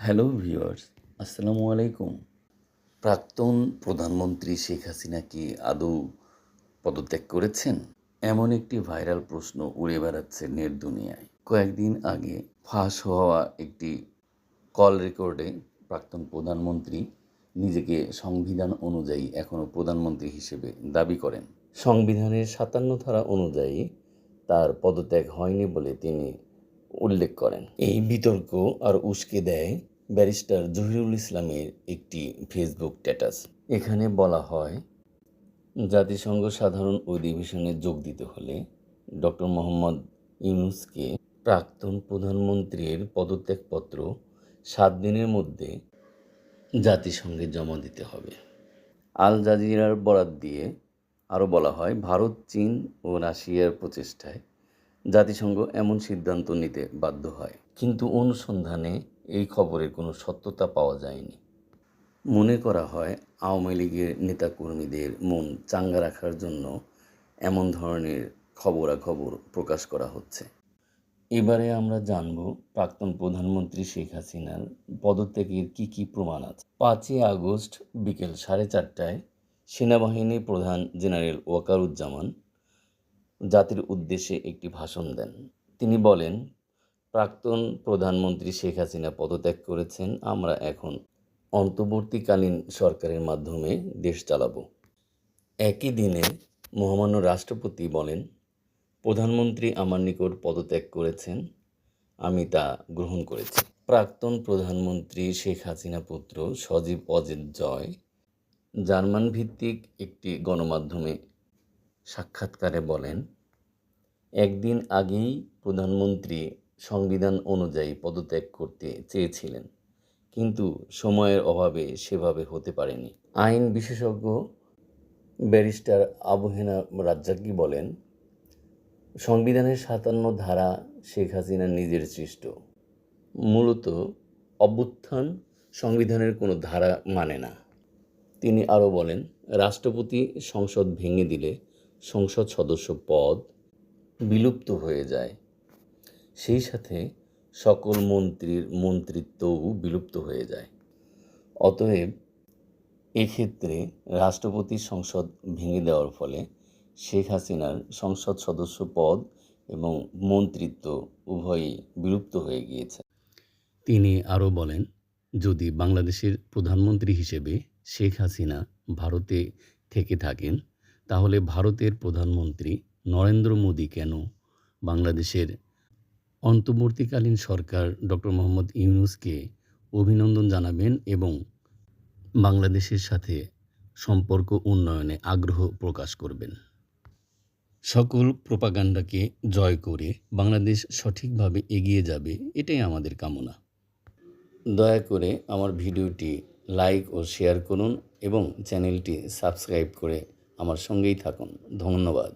Hello viewers, আসসালামু আলাইকুম। প্রাক্তন প্রধানমন্ত্রী শেখ হাসিনা কি আদৌ পদত্যাগ করেছেন? এমন একটি ভাইরাল প্রশ্ন উড়ে বেড়াচ্ছে নেট দুনিয়ায়। কয়েকদিন আগে ফাঁস হওয়া একটি কল রেকর্ডে প্রাক্তন প্রধানমন্ত্রী নিজেকে সংবিধান অনুযায়ী এখনও প্রধানমন্ত্রী হিসেবে দাবি করেন। সংবিধানের ৫৭ ধারা অনুযায়ী তার পদত্যাগ হয়নি বলে তিনি উল্লেখ করেন। এই বিতর্ক আর উস্কে দেয় ব্যারিস্টার জহিরুল ইসলামের একটি ফেসবুক স্ট্যাটাস। এখানে বলা হয়, জাতিসংঘ সাধারণ অধিবেশনে যোগ দিতে হলে ডক্টর মোহাম্মদ ইউনূসকে প্রাক্তন প্রধানমন্ত্রীর পদত্যাগপত্র ৭ দিনের মধ্যে জাতিসংঘে জমা দিতে হবে। আল জাজিরার বরাত দিয়ে আরও বলা হয়, ভারত, চীন ও রাশিয়ার প্রচেষ্টায় জাতিসংঘ এমন সিদ্ধান্ত নিতে বাধ্য হয়। কিন্তু অনুসন্ধানে এই খবরের কোনো সত্যতা পাওয়া যায়নি। মনে করা হয়, আওয়ামী লীগের নেতাকর্মীদের মন চাঙ্গা রাখার জন্য এমন ধরনের খবরাখবর প্রকাশ করা হচ্ছে। এবারে আমরা জানব প্রাক্তন প্রধানমন্ত্রী শেখ হাসিনার পদত্যাগের কী প্রমাণ আছে। ৫ই আগস্ট বিকেল ৪:৩০টায় সেনাবাহিনী প্রধান জেনারেল ওয়াকারুজ্জামান জাতির উদ্দেশ্যে একটি ভাষণ দেন। তিনি বলেন, প্রাক্তন প্রধানমন্ত্রী শেখ হাসিনা পদত্যাগ করেছেন। আমরা এখন অন্তর্বর্তীকালীন সরকারের মাধ্যমে দেশ চালাব। একই দিনে মহামান্য রাষ্ট্রপতি বলেন, প্রধানমন্ত্রী আমার নিকট পদত্যাগ করেছেন, আমি তা গ্রহণ করেছি। প্রাক্তন প্রধানমন্ত্রী শেখ হাসিনা পুত্র সজীব অজিত জয় জার্মান ভিত্তিক একটি গণমাধ্যমে সাক্ষাৎকারে বলেন, একদিন আগেই প্রধানমন্ত্রী সংবিধান অনুযায়ী পদত্যাগ করতে চেয়েছিলেন, কিন্তু সময়ের অভাবে সেভাবে হতে পারেনি। আইন বিশেষজ্ঞ ব্যারিস্টার আবু হেনা রাজ্জাকি বলেন, সংবিধানের ৫৭ ধারা শেখ হাসিনা নিজের সৃষ্ট। মূলত অভ্যুত্থান সংবিধানের কোনো ধারা মানে না। তিনি আরও বলেন, রাষ্ট্রপতি সংসদ ভেঙে দিলে সংসদ সদস্য পদ বিলুপ্ত হয়ে যায়, সেই সাথে সকল মন্ত্রীর মন্ত্রিত্বও বিলুপ্ত হয়ে যায়। অতএব এক্ষেত্রে রাষ্ট্রপতি সংসদ ভেঙে দেওয়ার ফলে শেখ হাসিনার সংসদ সদস্য পদ এবং মন্ত্রিত্ব উভয়ই বিলুপ্ত হয়ে গিয়েছে। তিনি আরও বলেন, যদি বাংলাদেশের প্রধানমন্ত্রী হিসেবে শেখ হাসিনা ভারতে থেকে থাকেন, তাহলে ভারতের প্রধানমন্ত্রী নরেন্দ্র মোদী কেন বাংলাদেশের অন্তর্বর্তীকালীন সরকার ডক্টর মোহাম্মদ ইউনূসকে অভিনন্দন জানাবেন এবং বাংলাদেশের সাথে সম্পর্ক উন্নয়নে আগ্রহ প্রকাশ করবেন। সকল প্রোপাগান্ডাকে জয় করে বাংলাদেশ সঠিকভাবে এগিয়ে যাবে, এটাই আমাদের কামনা। দয়া করে আমার ভিডিওটি লাইক ও শেয়ার করুন এবং চ্যানেলটি সাবস্ক্রাইব করে আমার সঙ্গেই থাকুন। ধন্যবাদ।